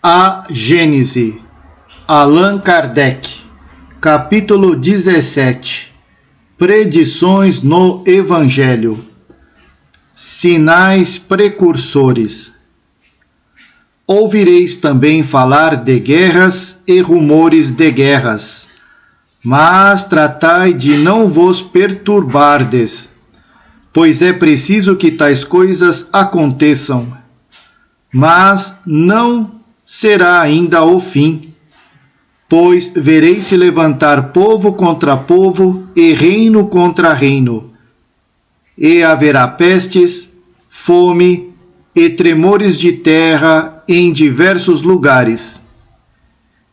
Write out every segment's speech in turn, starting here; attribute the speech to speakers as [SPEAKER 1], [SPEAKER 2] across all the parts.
[SPEAKER 1] A Gênese, Allan Kardec, capítulo 17, Predições no Evangelho, Sinais precursores. Ouvireis também falar de guerras e rumores de guerras, mas tratai de não vos perturbardes, pois é preciso que tais coisas aconteçam, mas não será ainda o fim, pois vereis se levantar povo contra povo e reino contra reino, e haverá pestes, fome e tremores de terra em diversos lugares.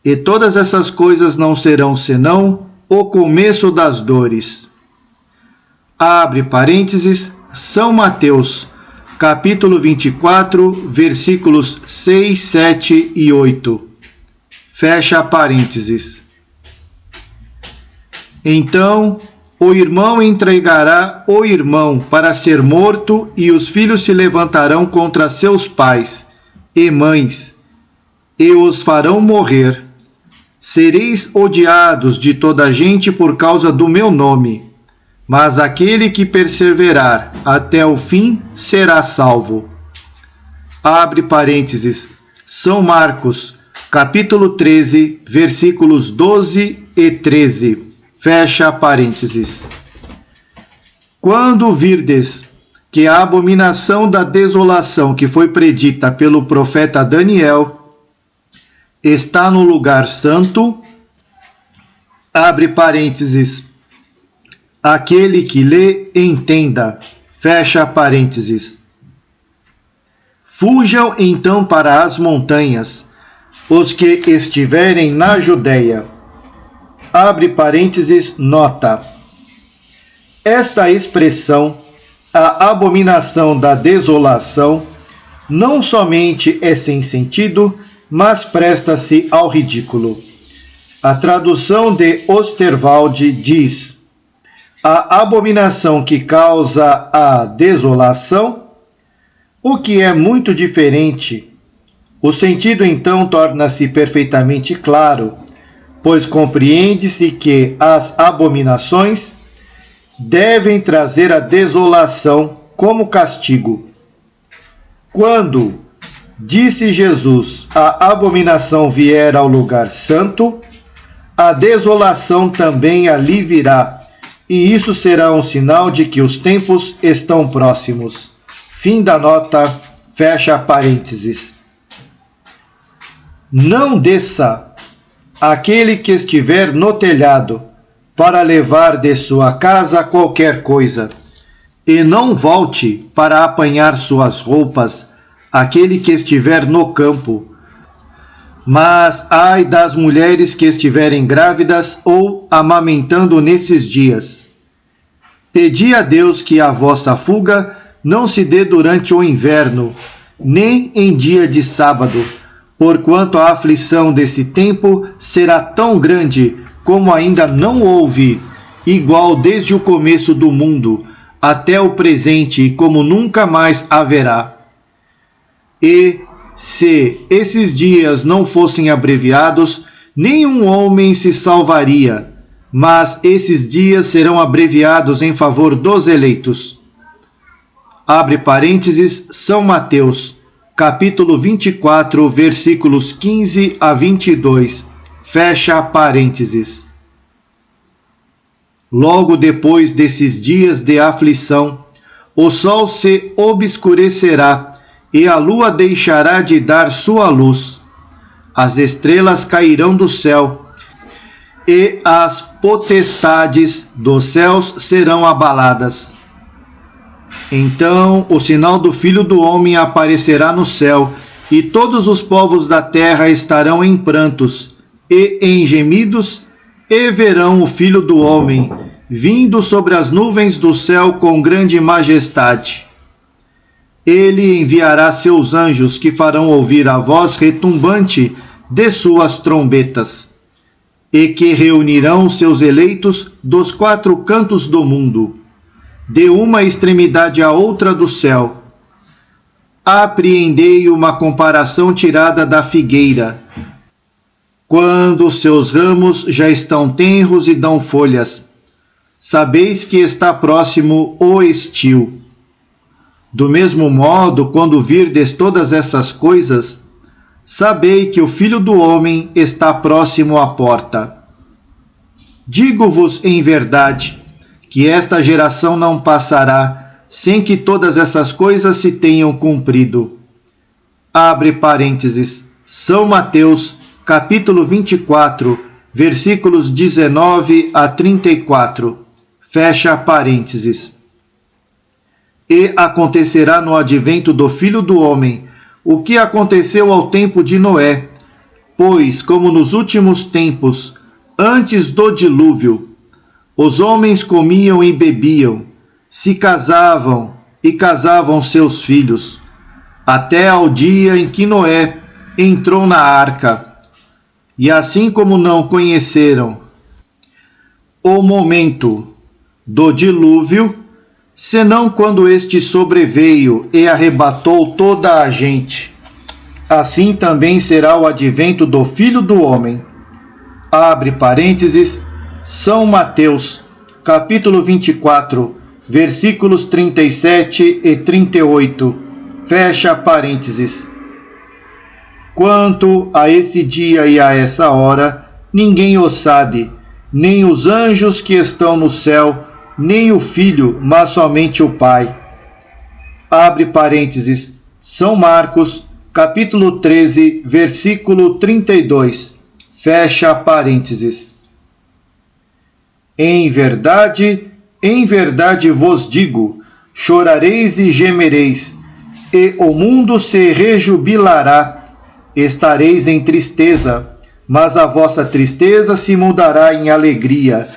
[SPEAKER 1] E todas essas coisas não serão senão o começo das dores. Abre parênteses, São Mateus, capítulo 24, versículos 6, 7 e 8. Fecha parênteses. Então, o irmão entregará o irmão para ser morto, e os filhos se levantarão contra seus pais e mães, e os farão morrer. Sereis odiados de toda a gente por causa do meu nome, mas aquele que perseverar até o fim será salvo. Abre parênteses, São Marcos, capítulo 13, versículos 12 e 13. Fecha parênteses. Quando virdes que a abominação da desolação que foi predita pelo profeta Daniel está no lugar santo, abre parênteses, aquele que lê, entenda, fecha parênteses. Fujam então para as montanhas, os que estiverem na Judéia. Abre parênteses, nota. Esta expressão, a abominação da desolação, não somente é sem sentido, mas presta-se ao ridículo. A tradução de Osterwalde diz: a abominação que causa a desolação, o que é muito diferente. O sentido então torna-se perfeitamente claro, pois compreende-se que as abominações devem trazer a desolação como castigo. Quando, disse Jesus, a abominação vier ao lugar santo, a desolação também ali virá, e isso será um sinal de que os tempos estão próximos. Fim da nota, fecha parênteses. Não desça aquele que estiver no telhado para levar de sua casa qualquer coisa, e não volte para apanhar suas roupas aquele que estiver no campo. Mas ai das mulheres que estiverem grávidas ou amamentando nesses dias. Pedi a Deus que a vossa fuga não se dê durante o inverno, nem em dia de sábado, porquanto a aflição desse tempo será tão grande como ainda não houve, igual desde o começo do mundo até o presente, e como nunca mais haverá. E, se esses dias não fossem abreviados, nenhum homem se salvaria, mas esses dias serão abreviados em favor dos eleitos. Abre parênteses, São Mateus, capítulo 24, versículos 15 a 22. Fecha parênteses. Logo depois desses dias de aflição, o sol se obscurecerá e a lua deixará de dar sua luz. As estrelas cairão do céu e as potestades dos céus serão abaladas. Então o sinal do Filho do Homem aparecerá no céu, e todos os povos da terra estarão em prantos e em gemidos, e verão o Filho do Homem vindo sobre as nuvens do céu com grande majestade. Ele enviará seus anjos, que farão ouvir a voz retumbante de suas trombetas, e que reunirão seus eleitos dos quatro cantos do mundo, de uma extremidade à outra do céu. Apreendei uma comparação tirada da figueira. Quando os seus ramos já estão tenros e dão folhas, sabeis que está próximo o estio. Do mesmo modo, quando virdes todas essas coisas, sabei que o Filho do Homem está próximo à porta. Digo-vos em verdade, que esta geração não passará sem que todas essas coisas se tenham cumprido. Abre parênteses. São Mateus, capítulo 24, versículos 19 a 34. Fecha parênteses. E acontecerá no advento do Filho do Homem o que aconteceu ao tempo de Noé, pois, como nos últimos tempos, antes do dilúvio, os homens comiam e bebiam, se casavam e casavam seus filhos, até ao dia em que Noé entrou na arca. E assim como não conheceram o momento do dilúvio, senão quando este sobreveio e arrebatou toda a gente, assim também será o advento do Filho do Homem. Abre parênteses, São Mateus, capítulo 24, versículos 37 e 38. Fecha parênteses. Quanto a esse dia e a essa hora, ninguém o sabe, nem os anjos que estão no céu, nem o Filho, mas somente o Pai. Abre parênteses, São Marcos, capítulo 13, versículo 32. Fecha parênteses. Em verdade vos digo, chorareis e gemereis, e o mundo se rejubilará. Estareis em tristeza, mas a vossa tristeza se mudará em alegria.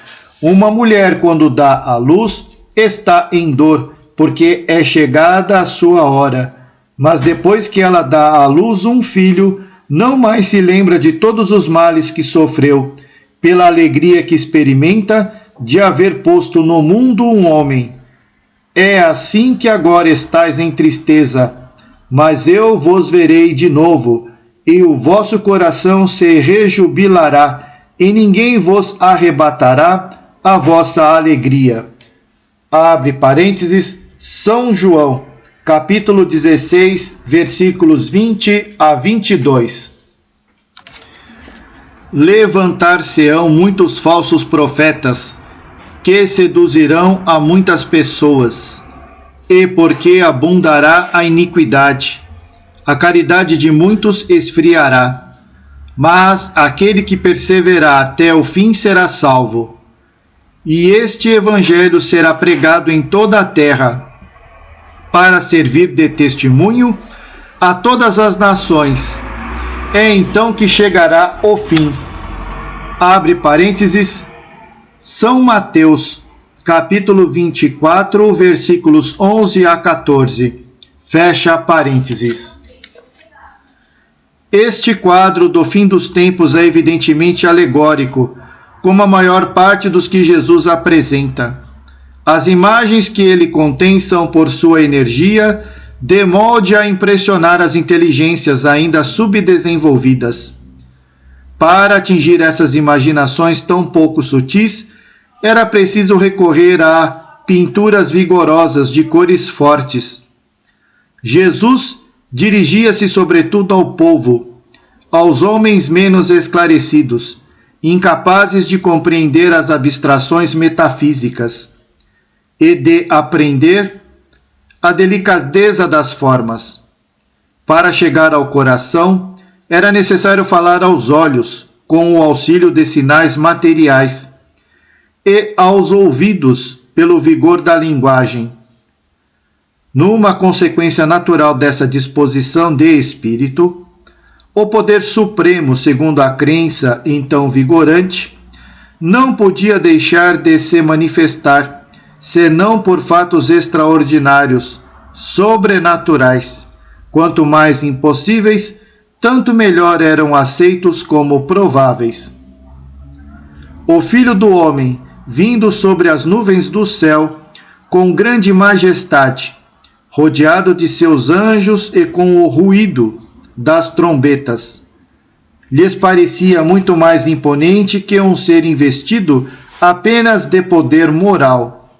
[SPEAKER 1] Uma mulher, quando dá à luz, está em dor, porque é chegada a sua hora. Mas depois que ela dá à luz um filho, não mais se lembra de todos os males que sofreu, pela alegria que experimenta de haver posto no mundo um homem. É assim que agora estáis em tristeza, mas eu vos verei de novo, e o vosso coração se rejubilará, e ninguém vos arrebatará a vossa alegria. Abre parênteses, São João, capítulo 16, versículos 20 a 22. Levantar-se-ão muitos falsos profetas, que seduzirão a muitas pessoas, e porque abundará a iniquidade, a caridade de muitos esfriará, mas aquele que perseverar até o fim será salvo. E este evangelho será pregado em toda a terra, para servir de testemunho a todas as nações. É então que chegará o fim. Abre parênteses, São Mateus, capítulo 24, versículos 11 a 14. Fecha parênteses. Este quadro do fim dos tempos é evidentemente alegórico, como a maior parte dos que Jesus apresenta. As imagens que ele contém são, por sua energia, de molde a impressionar as inteligências ainda subdesenvolvidas. Para atingir essas imaginações tão pouco sutis, era preciso recorrer a pinturas vigorosas de cores fortes. Jesus dirigia-se sobretudo ao povo, aos homens menos esclarecidos, incapazes de compreender as abstrações metafísicas e de aprender a delicadeza das formas. Para chegar ao coração, era necessário falar aos olhos, com o auxílio de sinais materiais, e aos ouvidos, pelo vigor da linguagem. Numa consequência natural dessa disposição de espírito, o poder supremo, segundo a crença então vigorante, não podia deixar de se manifestar, senão por fatos extraordinários, sobrenaturais. Quanto mais impossíveis, tanto melhor eram aceitos como prováveis. O Filho do Homem, vindo sobre as nuvens do céu, com grande majestade, rodeado de seus anjos e com o ruído das trombetas. Lhes parecia muito mais imponente que um ser investido apenas de poder moral.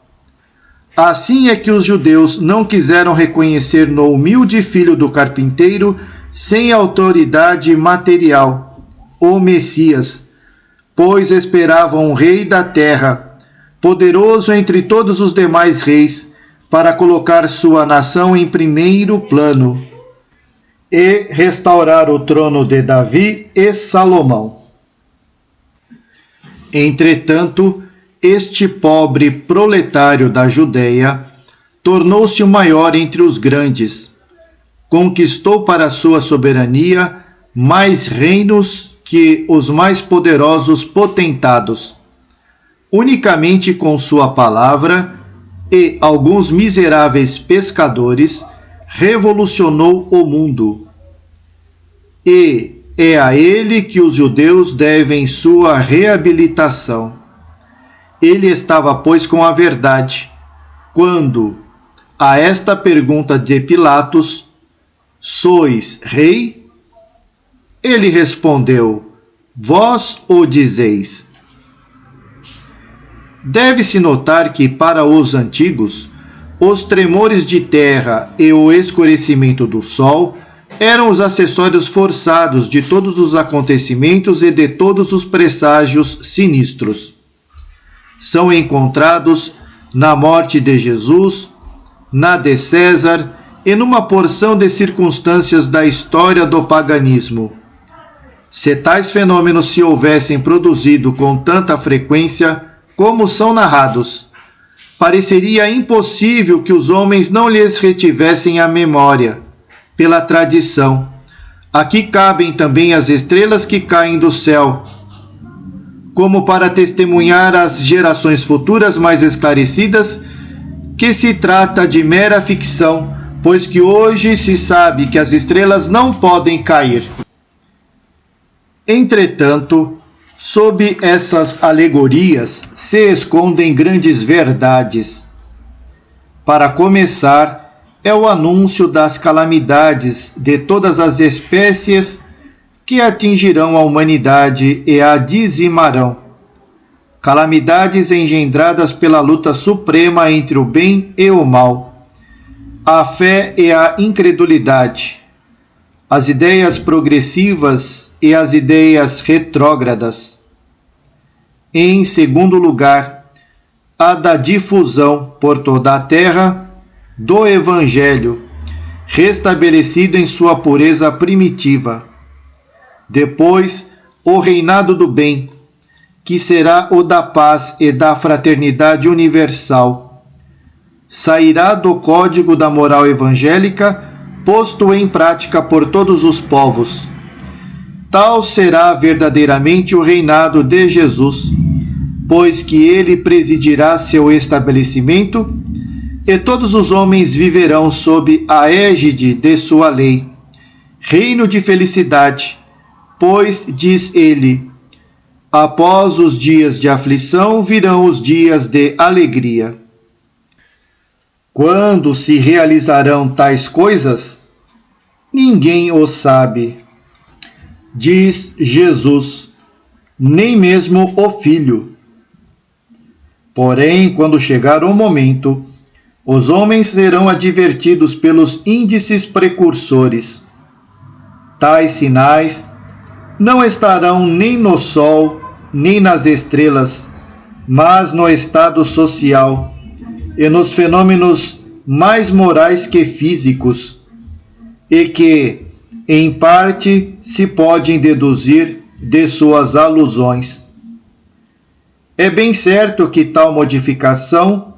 [SPEAKER 1] Assim é que os judeus não quiseram reconhecer no humilde filho do carpinteiro, sem autoridade material, o Messias, pois esperavam um rei da terra, poderoso entre todos os demais reis, para colocar sua nação em primeiro plano e restaurar o trono de Davi e Salomão. Entretanto, este pobre proletário da Judéia tornou-se o maior entre os grandes. Conquistou para sua soberania mais reinos que os mais poderosos potentados. Unicamente com sua palavra e alguns miseráveis pescadores revolucionou o mundo. E é a ele que os judeus devem sua reabilitação. Ele estava, pois, com a verdade, quando, a esta pergunta de Pilatos, sois rei? Ele respondeu, vós o dizeis. Deve-se notar que, para os antigos, os tremores de terra e o escurecimento do sol eram os acessórios forçados de todos os acontecimentos e de todos os presságios sinistros. São encontrados na morte de Jesus, na de César e numa porção de circunstâncias da história do paganismo. Se tais fenômenos se houvessem produzido com tanta frequência como são narrados, pareceria impossível que os homens não lhes retivessem a memória, pela tradição. Aqui cabem também as estrelas que caem do céu, como para testemunhar às gerações futuras mais esclarecidas que se trata de mera ficção, pois que hoje se sabe que as estrelas não podem cair. Entretanto, sob essas alegorias se escondem grandes verdades. Para começar, é o anúncio das calamidades de todas as espécies que atingirão a humanidade e a dizimarão. Calamidades engendradas pela luta suprema entre o bem e o mal, a fé e a incredulidade, as ideias progressivas e as ideias retrógradas. Em segundo lugar, a da difusão por toda a terra do Evangelho, restabelecido em sua pureza primitiva. Depois, o reinado do bem, que será o da paz e da fraternidade universal. Sairá do código da moral evangélica, posto em prática por todos os povos. Tal será verdadeiramente o reinado de Jesus, pois que ele presidirá seu estabelecimento, e todos os homens viverão sob a égide de sua lei. Reino de felicidade, pois, diz ele, após os dias de aflição virão os dias de alegria. Quando se realizarão tais coisas? Ninguém o sabe. Diz Jesus, nem mesmo o Filho. Porém, quando chegar o momento, os homens serão advertidos pelos índices precursores. Tais sinais não estarão nem no sol, nem nas estrelas, mas no estado social e nos fenômenos mais morais que físicos, e que, em parte, se podem deduzir de suas alusões. É bem certo que tal modificação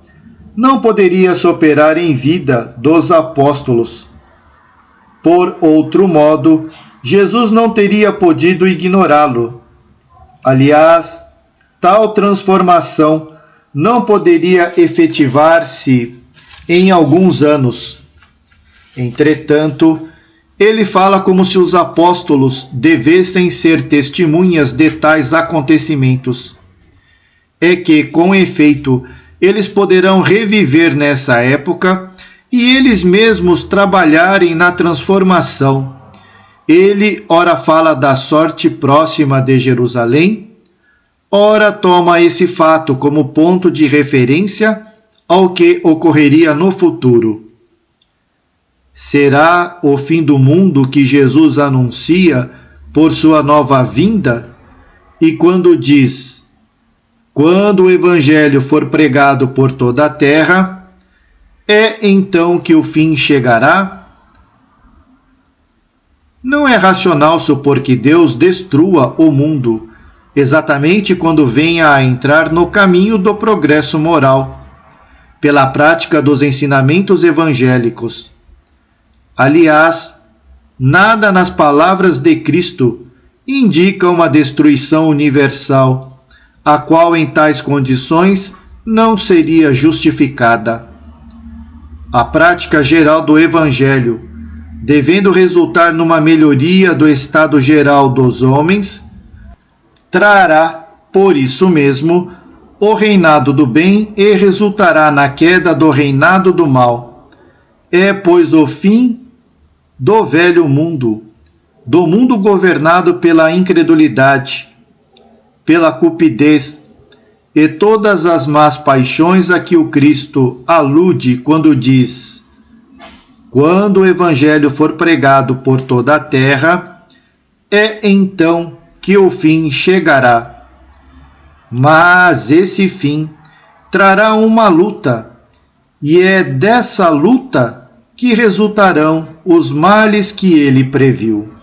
[SPEAKER 1] não poderia se operar em vida dos apóstolos. Por outro modo, Jesus não teria podido ignorá-lo. Aliás, tal transformação não poderia efetivar-se em alguns anos. Entretanto, ele fala como se os apóstolos devessem ser testemunhas de tais acontecimentos. É que, com efeito, eles poderão reviver nessa época e eles mesmos trabalharem na transformação. Ele ora fala da sorte próxima de Jerusalém, ora toma esse fato como ponto de referência ao que ocorreria no futuro. Será o fim do mundo que Jesus anuncia por sua nova vinda? E quando diz: quando o Evangelho for pregado por toda a terra, é então que o fim chegará? Não é racional supor que Deus destrua o mundo, exatamente quando venha a entrar no caminho do progresso moral, pela prática dos ensinamentos evangélicos. Aliás, nada nas palavras de Cristo indica uma destruição universal, a qual em tais condições não seria justificada. A prática geral do Evangelho, devendo resultar numa melhoria do estado geral dos homens, trará, por isso mesmo, o reinado do bem e resultará na queda do reinado do mal. É, pois, o fim do velho mundo, do mundo governado pela incredulidade, pela cupidez e todas as más paixões a que o Cristo alude quando diz: quando o Evangelho for pregado por toda a terra, é então que o fim chegará. Mas esse fim trará uma luta, e é dessa luta que resultarão os males que ele previu.